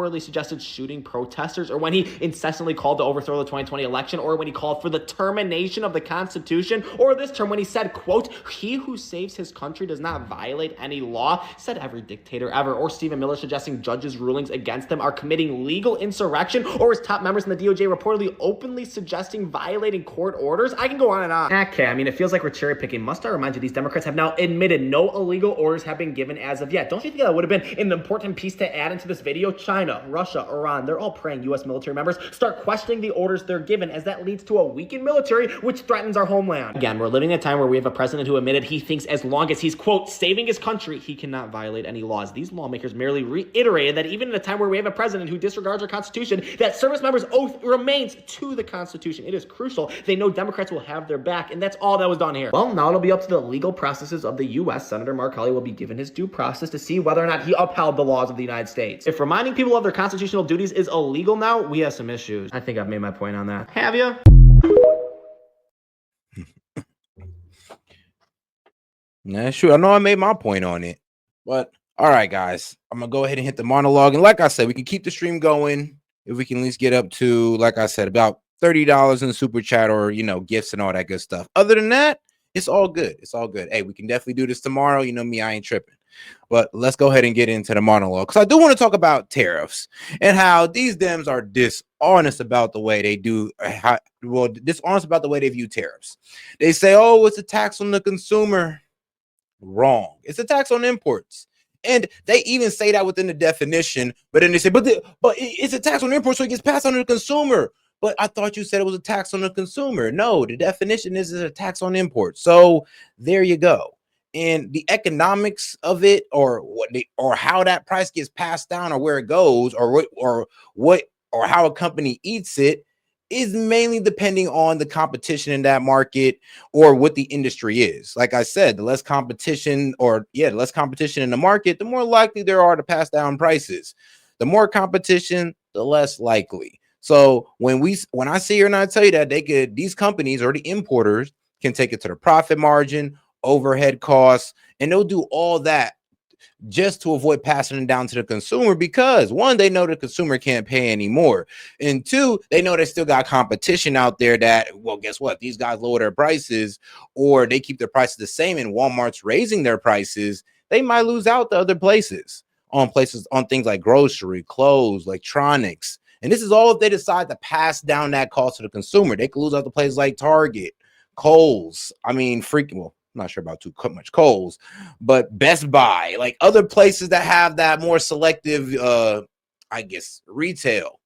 reportedly suggested shooting protesters, or when he incessantly called to overthrow the 2020 election, or when he called for the termination of the Constitution, or this term when he said, quote, "He who saves his country does not violate any law," said every dictator ever, or Stephen Miller suggesting judges' rulings against them are committing legal insurrection, or his top members in the DOJ reportedly openly suggesting violating court orders. I can go on and on. Okay, I mean, it feels like we're cherry picking. Must I remind you, these Democrats have now admitted no illegal orders have been given as of yet. Don't you think that would have been an important piece to add into this video? China, Russia, Iran, they're all praying U.S. military members start questioning the orders they're given, as that leads to a weakened military, which threatens our homeland. Again, we're living in a time where we have a president who admitted he thinks as long as he's, quote, saving his country, he cannot violate any laws. These lawmakers merely reiterated that even in a time where we have a president who disregards our Constitution, that service members' oath remains to the Constitution. It is crucial. They know Democrats will have their back, and that's all that was done here. Well, now it'll be up to the legal processes of the U.S. Senator Mark Kelly will be given his due process to see whether or not he upheld the laws of the United States. If reminding people of their constitutional duties is illegal now, we have some issues. I think I've made my point on that. Have you? Nah, sure. I know I made my point on it, but all right, guys, I'm gonna go ahead and hit the monologue. And like I said, we can keep the stream going if we can at least get up to, like I said, about $30 in the super chat, or gifts and all that good stuff. Other than that, it's all good. It's all good. Hey, we can definitely do this tomorrow. You know me, I ain't tripping. But let's go ahead and get into the monologue, because I do want to talk about tariffs and how these Dems are dishonest about the way they do, dishonest about the way they view tariffs. They say, oh, it's a tax on the consumer. Wrong. It's a tax on imports. And they even say that within the definition, but then they say, but it's a tax on imports, so it gets passed on to the consumer. But I thought you said it was a tax on the consumer. No, the definition is a tax on imports. So there you go. And the economics of it, or how that price gets passed down, or where it goes, or how a company eats it, is mainly depending on the competition in that market, or what the industry is. Like I said, the less competition in the market, the more likely there are to pass down prices. The more competition, the less likely. So when I sit here and I tell you that these companies or the importers can take it to the profit margin, overhead costs, and they'll do all that just to avoid passing it down to the consumer, because one, they know the consumer can't pay anymore, and two, they know they still got competition out there that, well, guess what? These guys lower their prices, or they keep their prices the same, and Walmart's raising their prices. They might lose out to other places on things like grocery, clothes, electronics. And this is all if they decide to pass down that cost to the consumer. They could lose out to places like Target, Kohl's. I mean, I'm not sure about too much Kohl's, but Best Buy, like other places that have that more selective, retail.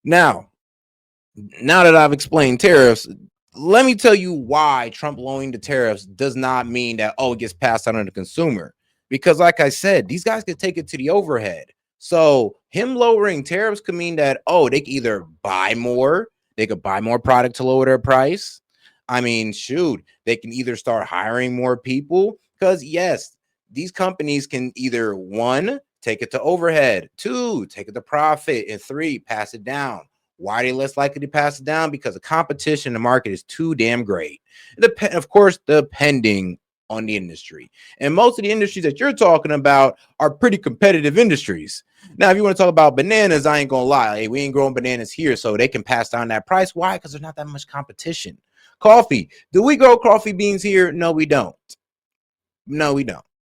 Now that I've explained tariffs, let me tell you why Trump lowering the tariffs does not mean that, it gets passed on to the consumer. Because like I said, these guys could take it to the overhead. So him lowering tariffs could mean that, they could either buy more, they could buy more product to lower their price. I mean, shoot, they can either start hiring more people, because yes, these companies can either, one, take it to overhead, two, take it to profit, and three, pass it down. Why are they less likely to pass it down? Because the competition in the market is too damn great. Of course, depending on the industry. And most of the industries that you're talking about are pretty competitive industries. Now, if you want to talk about bananas, I ain't gonna lie. Hey, we ain't growing bananas here, so they can pass down that price. Why? Because there's not that much competition. Coffee. Do we grow coffee beans here? No, we don't.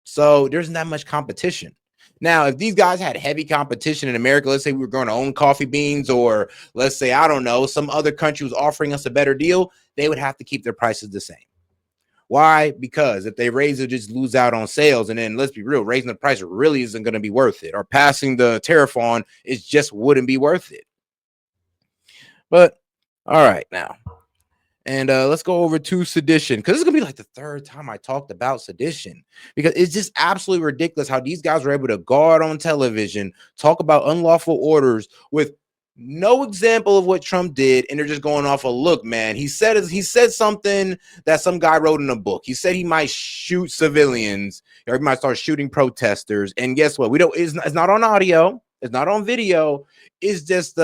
So there's not much competition. Now, if these guys had heavy competition in America, let's say we were growing our own coffee beans, or let's say, I don't know, some other country was offering us a better deal, they would have to keep their prices the same. Why? Because if they raise it, just lose out on sales. And then let's be real, raising the price really isn't going to be worth it, or passing the tariff on, it just wouldn't be worth it. But all right, now. And let's go over to Sedition, because this is going to be like the third time I talked about Sedition, because it's just absolutely ridiculous how these guys were able to go out on television, talk about unlawful orders with no example of what Trump did, and they're just going off a look, man. He said something that some guy wrote in a book. He said he might shoot civilians, or he might start shooting protesters. And guess what? It's not on audio. It's not on video. It's just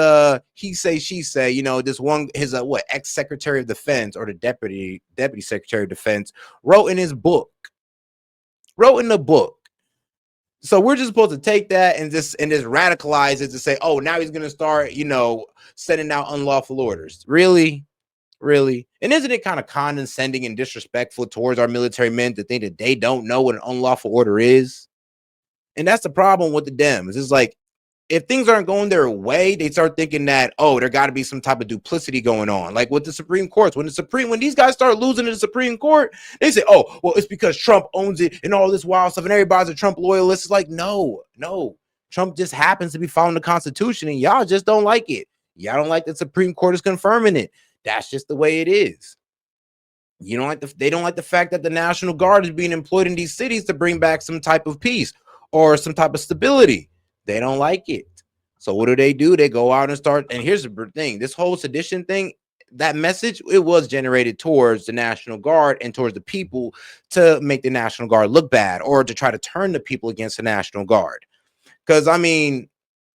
he say, she say. This one, his ex-secretary of defense, or the deputy secretary of defense, wrote in the book So we're just supposed to take that and just radicalize it to say, oh, now he's gonna start, sending out unlawful orders. Really? Really? And isn't it kind of condescending and disrespectful towards our military men to think that they don't know what an unlawful order is? And that's the problem with the Dems. It's like, if things aren't going their way, they start thinking that, oh, there got to be some type of duplicity going on. Like with the Supreme Courts, when these guys start losing in the Supreme Court, they say, oh, well, it's because Trump owns it and all this wild stuff, and everybody's a Trump loyalist. It's like, no. Trump just happens to be following the Constitution, and y'all just don't like it. Y'all don't like the Supreme Court is confirming it. That's just the way it is. They don't like the fact that the National Guard is being employed in these cities to bring back some type of peace or some type of stability. They don't like it. So what do? They go out and start. And here's the thing: this whole sedition thing, that message, it was generated towards the National Guard and towards the people to make the National Guard look bad or to try to turn the people against the National Guard. Because, I mean,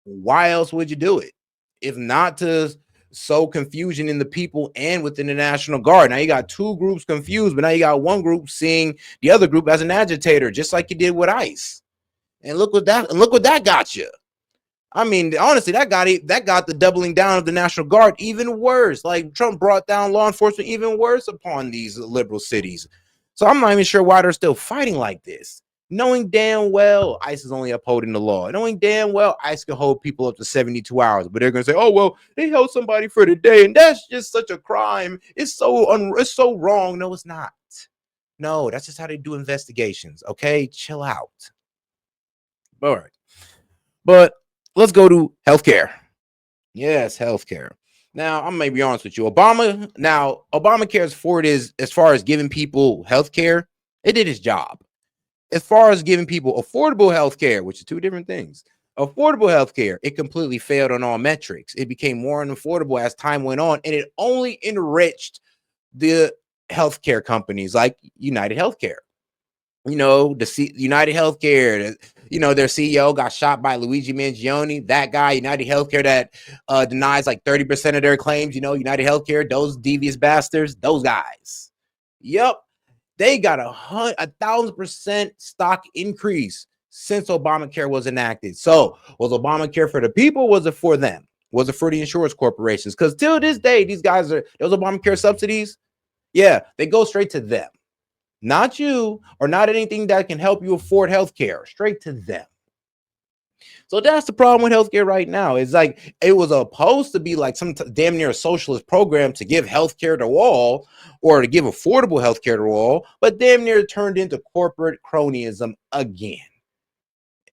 why else would you do it if not to sow confusion in the people and within the National Guard? Now you got two groups confused, but now you got one group seeing the other group as an agitator, just like you did with ICE. And look what that got you. I mean, honestly, that got the doubling down of the National Guard even worse. Like, Trump brought down law enforcement even worse upon these liberal cities. So I'm not even sure why they're still fighting like this, knowing damn well ICE is only upholding the law, knowing damn well ICE can hold people up to 72 hours, but they're gonna say, oh well, they held somebody for the day, and that's just such a crime. It's so wrong. No, it's not. No, that's just how they do investigations. Okay, chill out. All right, but let's go to healthcare. Yes, healthcare. Now, I'm gonna be honest with you. Obamacare, as far as giving people healthcare, it did its job. As far as giving people affordable healthcare, which is two different things. Affordable healthcare, it completely failed on all metrics. It became more unaffordable as time went on, and it only enriched the healthcare companies like United Healthcare. United Healthcare, their CEO got shot by Luigi Mangione. That guy, United Healthcare, that denies like 30% of their claims. United Healthcare, those devious bastards, those guys. Yep. They got 1,000% stock increase since Obamacare was enacted. So was Obamacare for the people? Was it for them? Was it for the insurance corporations? Because till this day, those Obamacare subsidies, yeah, they go straight to them. Not you, or not anything that can help you afford healthcare, straight to them. So that's the problem with healthcare right now. It's like it was supposed to be like some damn near a socialist program to give healthcare to all, or to give affordable healthcare to all, but damn near turned into corporate cronyism again.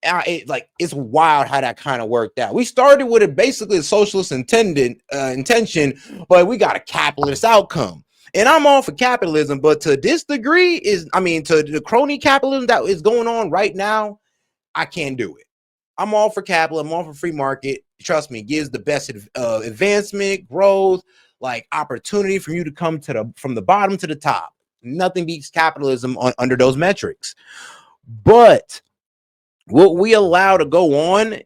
It's wild how that kind of worked out. We started with it basically a socialist intention, but we got a capitalist outcome. And I'm all for capitalism, but to this degree to the crony capitalism that is going on right now, I can't do it. I'm all for capitalism. I'm all for free market. Trust me, it gives the best advancement, growth, like opportunity for you to come from the bottom to the top. Nothing beats capitalism under those metrics. But what we allow to go on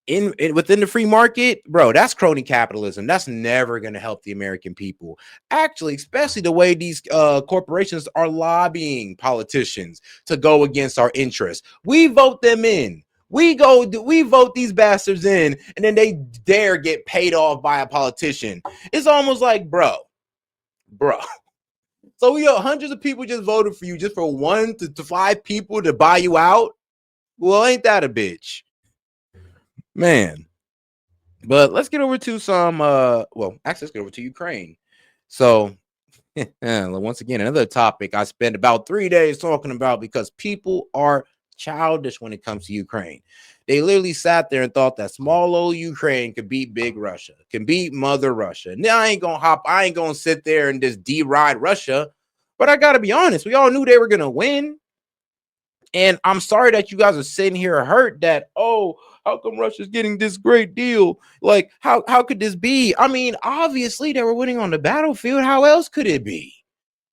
within the free market, bro, that's crony capitalism. That's never going to help the American people. Actually, especially the way these corporations are lobbying politicians to go against our interests. We vote them in. We vote these bastards in, and then they dare get paid off by a politician. It's almost like, bro. So we got hundreds of people just voted for you just for 1 to 5 people to buy you out. Well, ain't that a bitch? Man. But let's get over to some let's get over to Ukraine. So once again, another topic I spent about 3 days talking about, because people are childish when it comes to Ukraine. They literally sat there and thought that small old Ukraine could beat big Russia, can beat mother Russia. Now I ain't gonna sit there and just deride Russia, but I gotta be honest, we all knew they were gonna win. And I'm sorry that you guys are sitting here hurt that, oh, how come Russia's getting this great deal? Like, how could this be? I mean, obviously they were winning on the battlefield. How else could it be?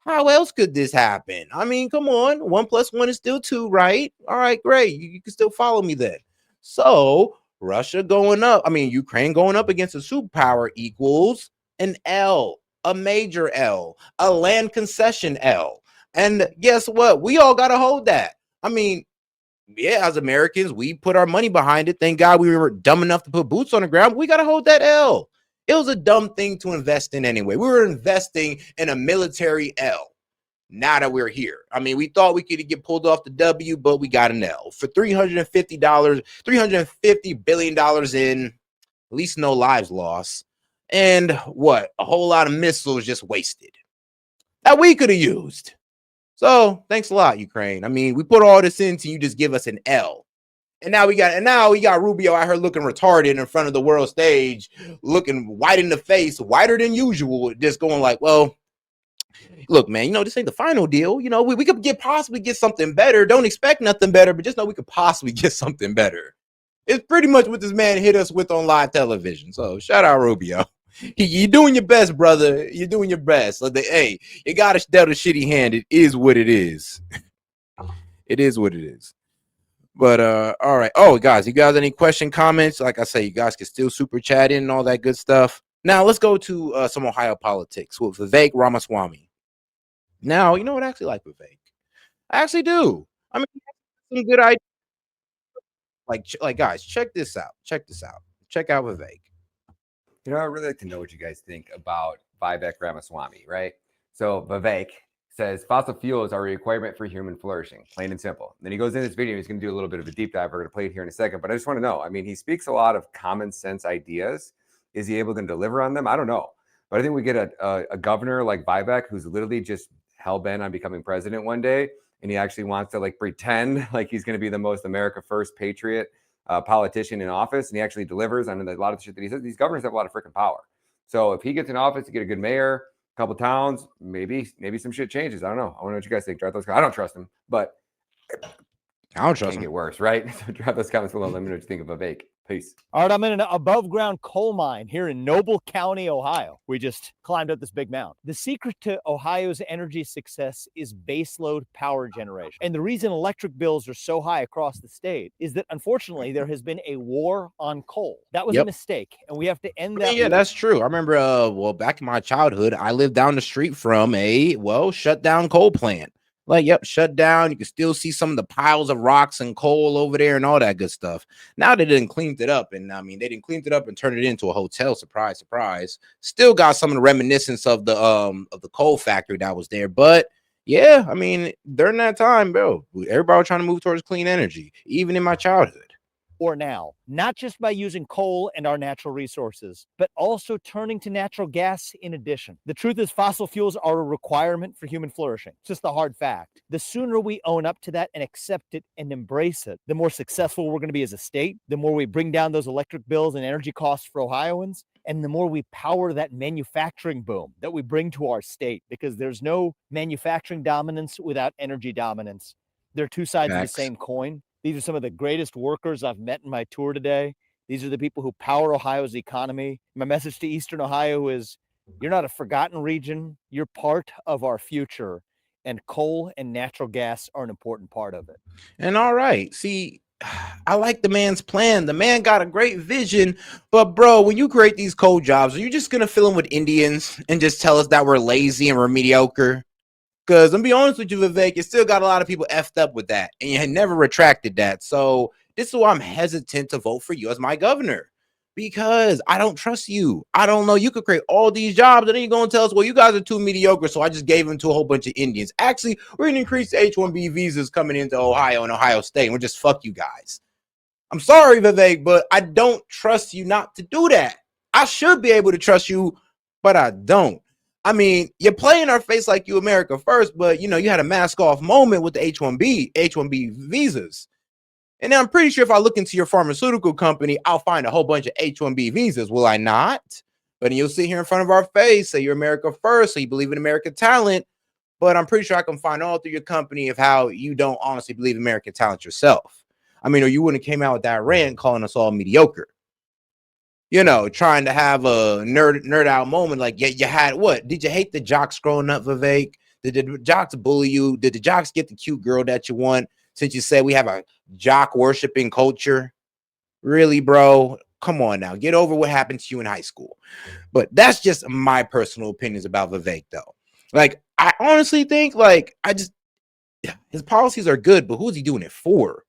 How else could this happen? I mean, come on. 1 + 1 is still 2, right? All right, great. You can still follow me then. So Ukraine going up against a superpower equals an L, a major L, a land concession L. And guess what? We all got to hold that. I mean, yeah, as Americans, we put our money behind it. Thank God we were dumb enough to put boots on the ground. We got to hold that L. It was a dumb thing to invest in anyway. We were investing in a military L. Now that we're here, I mean, we thought we could get pulled off the W, but we got an L for $350 billion in, at least no lives lost, and what, a whole lot of missiles just wasted that we could have used. So thanks a lot, Ukraine. I mean, we put all this into you, just give us an L. And now we got Rubio out here looking retarded in front of the world stage, looking white in the face, whiter than usual, just going like, well, look, man, you know, this ain't the final deal. You know, we could possibly get something better. Don't expect nothing better, but just know we could possibly get something better. It's pretty much what this man hit us with on live television. So shout out Rubio. You're doing your best, brother. You're doing your best. So hey, you got us dealt a shitty hand. It is what it is. It is what it is. But all right. Oh, guys, you guys any question, comments? Like I say, you guys can still super chat in and all that good stuff. Now let's go to some Ohio politics with Vivek Ramaswamy. Now, you know what? I actually like Vivek. I actually do. I mean, some good ideas. Like guys, check this out. Check this out. Check out Vivek. You know, I'd really like to know what you guys think about Vivek Ramaswamy, right? So Vivek says fossil fuels are a requirement for human flourishing, plain and simple. And then he goes in this video, he's going to do a little bit of a deep dive. We're going to play it here in a second, but I just want to know, I mean, he speaks a lot of common sense ideas. Is he able to deliver on them? I don't know. But I think we get a governor like Vivek who's literally just hell-bent on becoming president one day, and he actually wants to like pretend like he's going to be the most America first patriot politician in office, and he actually delivers on a lot of the shit that he says. These governors have a lot of freaking power. So if he gets in office, you get a good mayor, a couple towns, maybe some shit changes. I don't know. I want to know what you guys think. Drop those. I don't trust him, but I don't trust him. Get worse, right? So drop those comments below. Let me know what you think of Vivek. Peace. All right, I'm in an above-ground coal mine here in Noble County, Ohio. We just climbed up this big mountain. The secret to Ohio's energy success is baseload power generation. And the reason electric bills are so high across the state is that, unfortunately, there has been a war on coal. That was a mistake, and we have to end that. Yeah, that's true. I remember, well, back in my childhood, I lived down the street from a, shut down coal plant. Like, shut down. You can still see some of the piles of rocks and coal over there and all that good stuff. Now they didn't clean it up. And I mean, they didn't clean it up and turn it into a hotel. Surprise, surprise. Still got some of the reminiscence of the coal factory that was there. But yeah, I mean, during that time, bro, everybody was trying to move towards clean energy, even in my childhood. Or now, not just by using coal and our natural resources, but also turning to natural gas in addition. The truth is fossil fuels are a requirement for human flourishing. It's just a hard fact. The sooner we own up to that and accept it and embrace it, the more successful we're going to be as a state, the more we bring down those electric bills and energy costs for Ohioans, and the more we power that manufacturing boom that we bring to our state, because there's no manufacturing dominance without energy dominance. They're two sides of the same coin. These are some of the greatest workers I've met in my tour today. These are the people who power Ohio's economy. My message to Eastern Ohio is, you're not a forgotten region. You're part of our future. And coal and natural gas are an important part of it. And all right, see, I like the man's plan. The man got a great vision. But, bro, when you create these coal jobs, are you just going to fill them with Indians and just tell us that we're lazy and we're mediocre? Because I'm be honest with you, Vivek, you still got a lot of people effed up with that, and you had never retracted that. So this is why I'm hesitant to vote for you as my governor, because I don't trust you. I don't know. You could create all these jobs, and then you're going to tell us, well, you guys are too mediocre, so I just gave them to a whole bunch of Indians. Actually, we're going to increase the H-1B visas coming into Ohio and Ohio State, and we'll just fuck you guys. I'm sorry, Vivek, but I don't trust you not to do that. I should be able to trust you, but I don't. I mean, you're playing our face like you America first, but, you know, you had a mask off moment with the H-1B visas. And I'm pretty sure if I look into your pharmaceutical company, I'll find a whole bunch of H-1B visas. Will I not? But you'll sit here in front of our face, say you're America first, so you believe in American talent. But I'm pretty sure I can find all through your company of how you don't honestly believe in American talent yourself. I mean, or you wouldn't have came out with that rant calling us all mediocre. You know, trying to have a nerd out moment. Like, yeah, you had what? Did you hate the jocks growing up, Vivek? Did the jocks bully you? Did the jocks get the cute girl that you want? Since you said we have a jock worshiping culture. Really, bro? Come on now. Get over what happened to you in high school. But that's just my personal opinions about Vivek, though. Like, I honestly think, like, his policies are good, but who's he doing it for?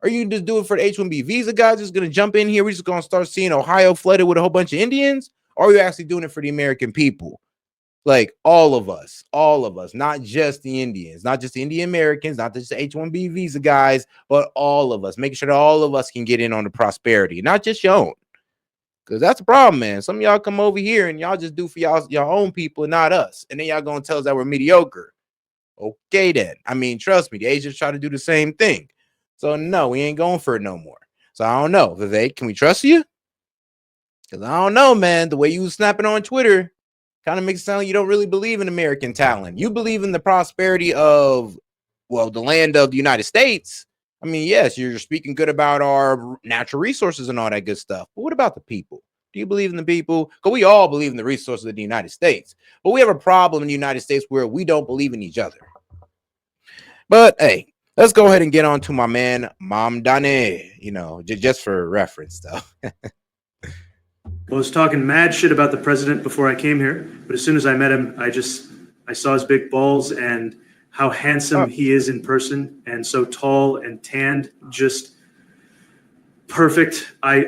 Or you just do it for the H-1B visa guys just going to jump in here? We're just going to start seeing Ohio flooded with a whole bunch of Indians? Or are you actually doing it for the American people? Like all of us, not just the Indians, not just the Indian Americans, not just the H-1B visa guys, but all of us, making sure that all of us can get in on the prosperity, not just your own. Because that's a problem, man. Some of y'all come over here and y'all just do for your own people and not us. And then y'all going to tell us that we're mediocre. Okay, then. I mean, trust me, the Asians try to do the same thing. So no, we ain't going for it no more. So I don't know, Vivek, can we trust you? Because I don't know, man. The way you was snapping on Twitter kind of makes it sound like you don't really believe in American talent. You believe in the prosperity of, well, the land of the United States. I mean, yes, you're speaking good about our natural resources and all that good stuff. But what about the people? Do you believe in the people? Because we all believe in the resources of the United States. But we have a problem in the United States where we don't believe in each other. But hey, let's go ahead and get on to my man, Mamdani, you know, just for reference, though. I was talking mad shit about the president before I came here, but as soon as I met him, I saw his big balls and how handsome he is in person, and so tall and tanned, just perfect. I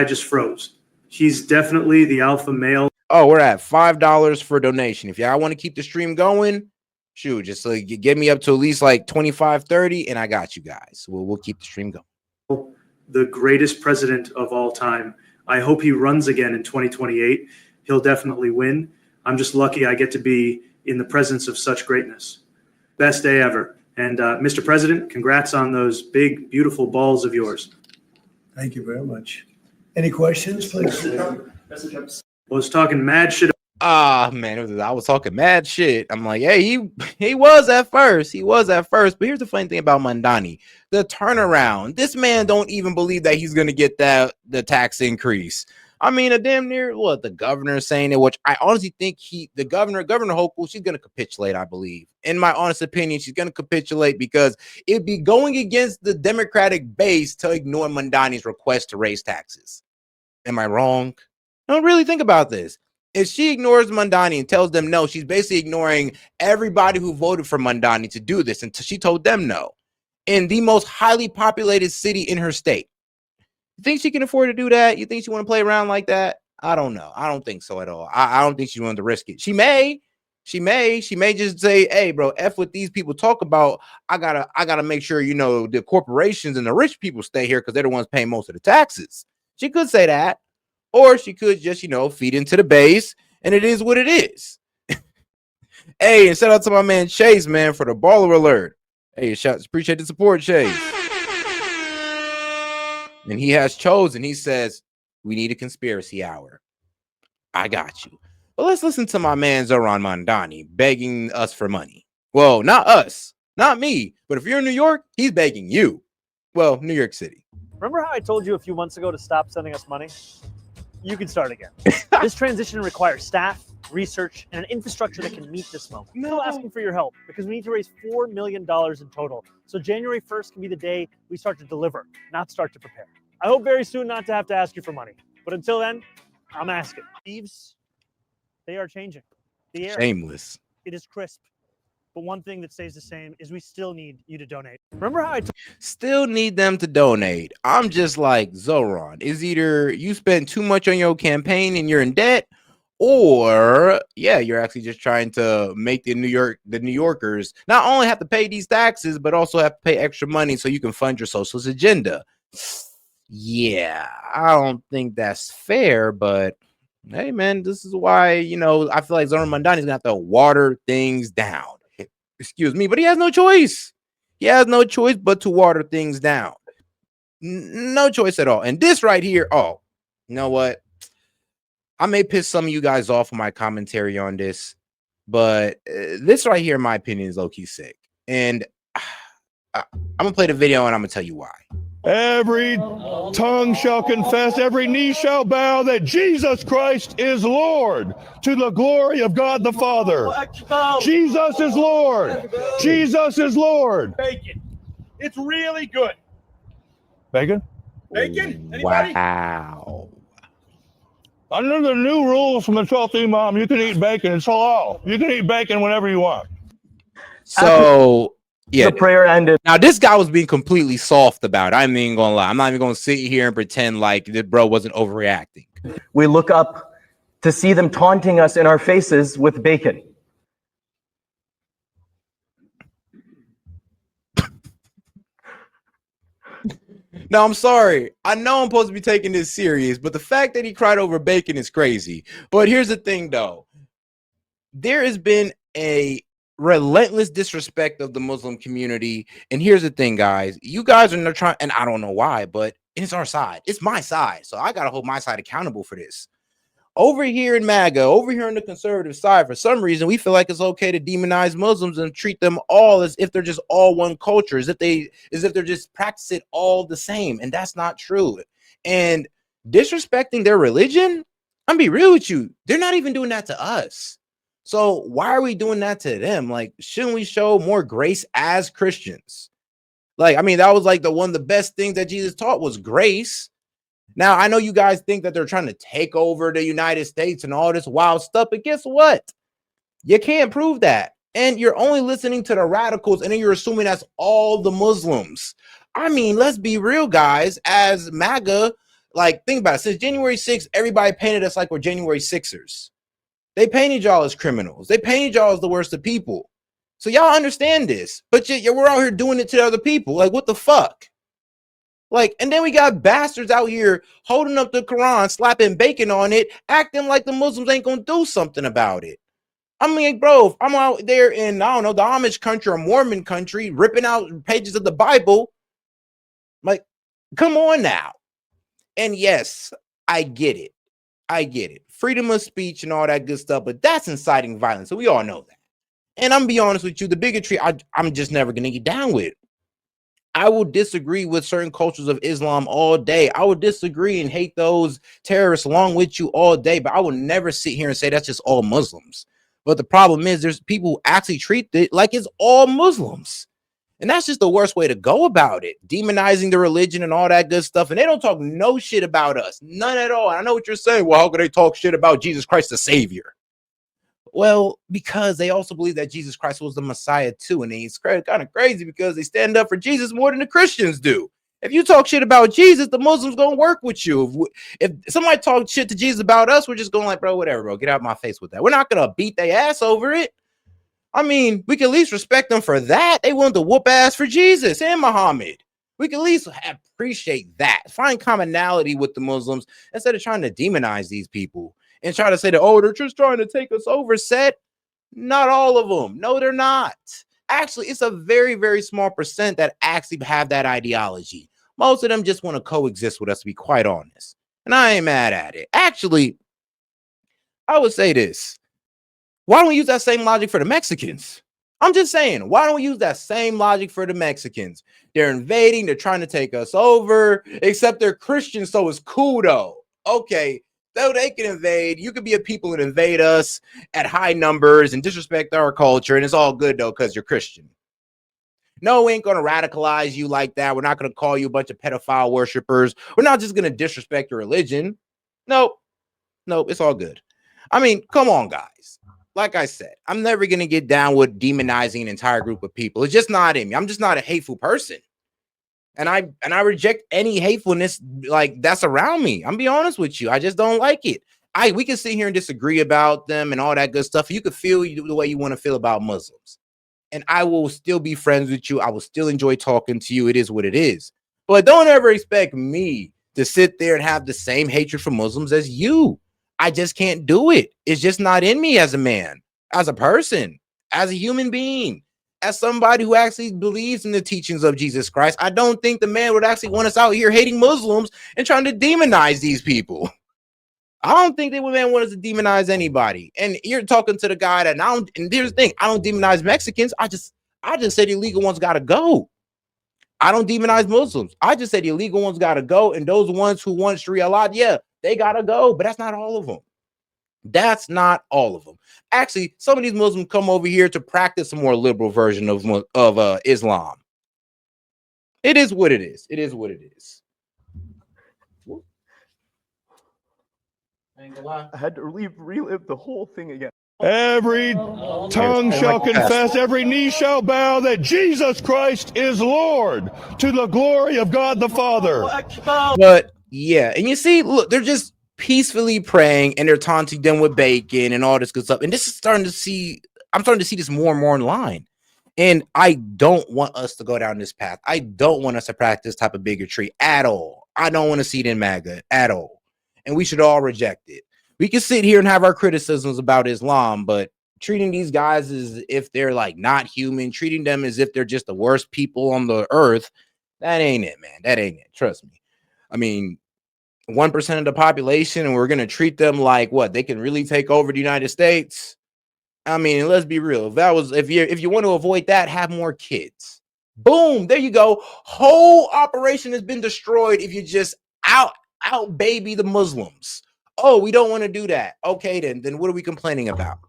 just froze. He's definitely the alpha male. Oh, we're at $5 for donation. If y'all want to keep the stream going, shoot, just like get me up to at least like 25, 30, and I got you guys. We'll keep the stream going. The greatest president of all time. I hope he runs again in 2028. He'll definitely win. I'm just lucky I get to be in the presence of such greatness. Best day ever. And Mr. President, congrats on those big, beautiful balls of yours. Thank you very much. Any questions, please? I was talking mad shit. Man, I was talking mad shit. I'm like, hey, he was at first. But here's the funny thing about Mamdani. The turnaround. This man don't even believe that he's going to get the tax increase. I mean, a damn near what the governor is saying it, which I honestly think Governor Hochul, she's going to capitulate, I believe. In my honest opinion, she's going to capitulate because it'd be going against the Democratic base to ignore Mamdani's request to raise taxes. Am I wrong? Don't really think about this. If she ignores Mamdani and tells them no, she's basically ignoring everybody who voted for Mamdani to do this until she told them no. In the most highly populated city in her state. You think she can afford to do that? You think she want to play around like that? I don't know. I don't think so at all. I don't think she's willing to risk it. She may just say, hey, bro, F what these people talk about. I gotta make sure, you know, the corporations and the rich people stay here because they're the ones paying most of the taxes. She could say that. Or she could just, you know, feed into the base, and it is what it is. Hey, and shout out to my man Chase, man, for the baller alert. Hey, appreciate the support, Chase. And he has chosen. He says, we need a conspiracy hour. I got you. Well, let's listen to my man Zoran Mamdani begging us for money. Well, not us, not me, but if you're in New York, he's begging you. Well, New York City. Remember how I told you a few months ago to stop sending us money? You can start again. This transition requires staff, research, and an infrastructure that can meet this moment. No. Still asking for your help because we need to raise $4 million in total. So January 1st can be the day we start to deliver, not start to prepare. I hope very soon not to have to ask you for money. But until then, I'm asking. Thieves, they are changing. The air, Shameless. it is crisp. But one thing that stays the same is we still need you to donate. Remember how I still need them to donate. I'm just like, Zoran, is either you spend too much on your campaign and you're in debt, or yeah, you're actually just trying to make the New Yorkers not only have to pay these taxes, but also have to pay extra money so you can fund your socialist agenda. Yeah, I don't think that's fair, but hey, man, this is why, you know, I feel like Zoran Mamdani is gonna have to water things down. Excuse me, but he has no choice. He has no choice but to water things down. No choice at all. And this right here, oh, you know what? I may piss some of you guys off with my commentary on this, but this right here, in my opinion, is low-key sick. And I'm going to play the video and I'm going to tell you why. Every tongue shall confess, every knee shall bow that Jesus Christ is Lord, to the glory of God the Father. Jesus is Lord. Jesus is Lord. Bacon. It's really good. Bacon? Bacon? Anybody? Wow. Under the new rules from the 12th Imam, you can eat bacon. It's halal. You can eat bacon whenever you want. So Yeah. The prayer ended. Now this guy was being completely soft about it. I'm not even gonna lie. I'm not even gonna sit here and pretend like the bro wasn't overreacting. We look up to see them taunting us in our faces with bacon. Now, I'm sorry. I know I'm supposed to be taking this serious, but the fact that he cried over bacon is crazy. But here's the thing, though. There has been a relentless disrespect of the Muslim community. And here's the thing, guys. You guys are not trying, and I don't know why, but it's our side. It's my side. So I got to hold my side accountable for this. Over here in MAGA, over here on the conservative side, for some reason, we feel like it's okay to demonize Muslims and treat them all as if they're just all one culture, as if they're just practicing all the same. And that's not true. And disrespecting their religion, I'm be real with you, they're not even doing that to us. So why are we doing that to them? Like, shouldn't we show more grace as Christians? Like, I mean, that was like one of the best things that Jesus taught was grace. Now, I know you guys think that they're trying to take over the United States and all this wild stuff, but guess what? You can't prove that. And you're only listening to the radicals, and then you're assuming that's all the Muslims. I mean, let's be real, guys. As MAGA, like, think about it. Since January 6th, everybody painted us like we're January 6ers. They painted y'all as criminals. They painted y'all as the worst of people. So y'all understand this, but we're out here doing it to other people. Like, what the fuck? Like, and then we got bastards out here holding up the Quran, slapping bacon on it, acting like the Muslims ain't gonna do something about it. I mean, bro, if I'm out there in, I don't know, the Amish country or Mormon country, ripping out pages of the Bible, like, come on now. And yes, I get it. I get it. Freedom of speech and all that good stuff, but that's inciting violence. So we all know that. And I'm gonna be honest with you, the bigotry, I'm just never gonna get down with. I will disagree with certain cultures of Islam all day. I will disagree and hate those terrorists along with you all day, but I will never sit here and say that's just all Muslims. But the problem is there's people who actually treat it like it's all Muslims. And that's just the worst way to go about it, demonizing the religion and all that good stuff. And they don't talk no shit about us, none at all. And I know what you're saying. Well, how can they talk shit about Jesus Christ, the Savior? Well, because they also believe that Jesus Christ was the Messiah too. And it's kind of crazy because they stand up for Jesus more than the Christians do. If you talk shit about Jesus, the Muslims gonna work with you. If somebody talks shit to Jesus about us, we're just going like, bro, whatever, bro, get out of my face with that. We're not gonna beat their ass over it. I mean, we can at least respect them for that. They wanted to whoop ass for Jesus and Muhammad. We can at least appreciate that. Find commonality with the Muslims instead of trying to demonize these people and try to say that, oh, they're just trying to take us over. Set. Not all of them. No, they're not. Actually, it's a very, very small percent that actually have that ideology. Most of them just want to coexist with us, to be quite honest. And I ain't mad at it. Actually, I would say this. Why don't we use that same logic for the Mexicans? I'm just saying, why don't we use that same logic for the Mexicans? They're invading, they're trying to take us over, except they're Christians, so it's cool though. Okay, though they can invade, you could be a people that invade us at high numbers and disrespect our culture, and it's all good though, because you're Christian. No, we ain't going to radicalize you like that. We're not going to call you a bunch of pedophile worshipers. We're not just going to disrespect your religion. Nope, it's all good. I mean, come on, guys. Like I said, I'm never going to get down with demonizing an entire group of people. It's just not in me. I'm just not a hateful person. And I reject any hatefulness like that's around me. I'm be honest with you. I just don't like it. We can sit here and disagree about them and all that good stuff. You can feel the way you want to feel about Muslims. And I will still be friends with you. I will still enjoy talking to you. It is what it is. But don't ever expect me to sit there and have the same hatred for Muslims as you. I just can't do it. It's just not in me as a man, as a person, as a human being, as somebody who actually believes in the teachings of Jesus Christ. I don't think the man would actually want us out here hating Muslims and trying to demonize these people. I don't think that man want us to demonize anybody. And you're talking to the guy that and here's the thing, I don't demonize Mexicans. I just said the illegal ones got to go. I don't demonize Muslims. I just said the illegal ones got to go. And those ones who want Sharia law, yeah, they got to go. But that's not all of them. That's not all of them. Actually, some of these Muslims come over here to practice a more liberal version of Islam. It is what it is. It is what it is. I had to relive the whole thing again. Every tongue shall confess, every knee shall bow that Jesus Christ is Lord, to the glory of God the Father. But yeah, and you see, look, they're just peacefully praying and they're taunting them with bacon and all this good stuff. And this is I'm starting to see this more and more in line. And I don't want us to go down this path. I don't want us to practice this type of bigotry at all. I don't want to see it in MAGA at all. And we should all reject it. We can sit here and have our criticisms about Islam, but treating these guys as if they're like not human, treating them as if they're just the worst people on the earth, that ain't it, man. That ain't it. Trust me. I mean, 1% of the population, and we're going to treat them like what? They can really take over the United States? I mean, let's be real. If you want to avoid that, have more kids. Boom, there you go. Whole operation has been destroyed if you just out baby the Muslims. Oh, we don't want to do that. Okay, then what are we complaining about?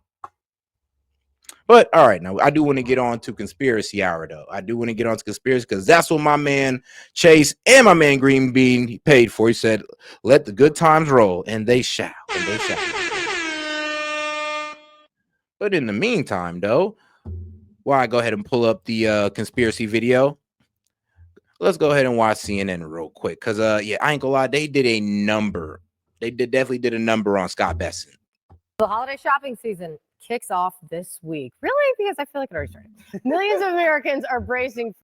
But all right, now I do want to get on to conspiracy hour, though. I do want to get on to conspiracy because that's what my man Chase and my man Green Bean paid for. He said, "Let the good times roll," and they shall. And they shall. But in the meantime, though, while I go ahead and pull up the conspiracy video, let's go ahead and watch CNN real quick. Because, yeah, I ain't gonna lie, they did a number. They definitely did a number on Scott Besson. The holiday shopping season kicks off this week. Really? Because I feel like it already started. Millions of Americans are bracing.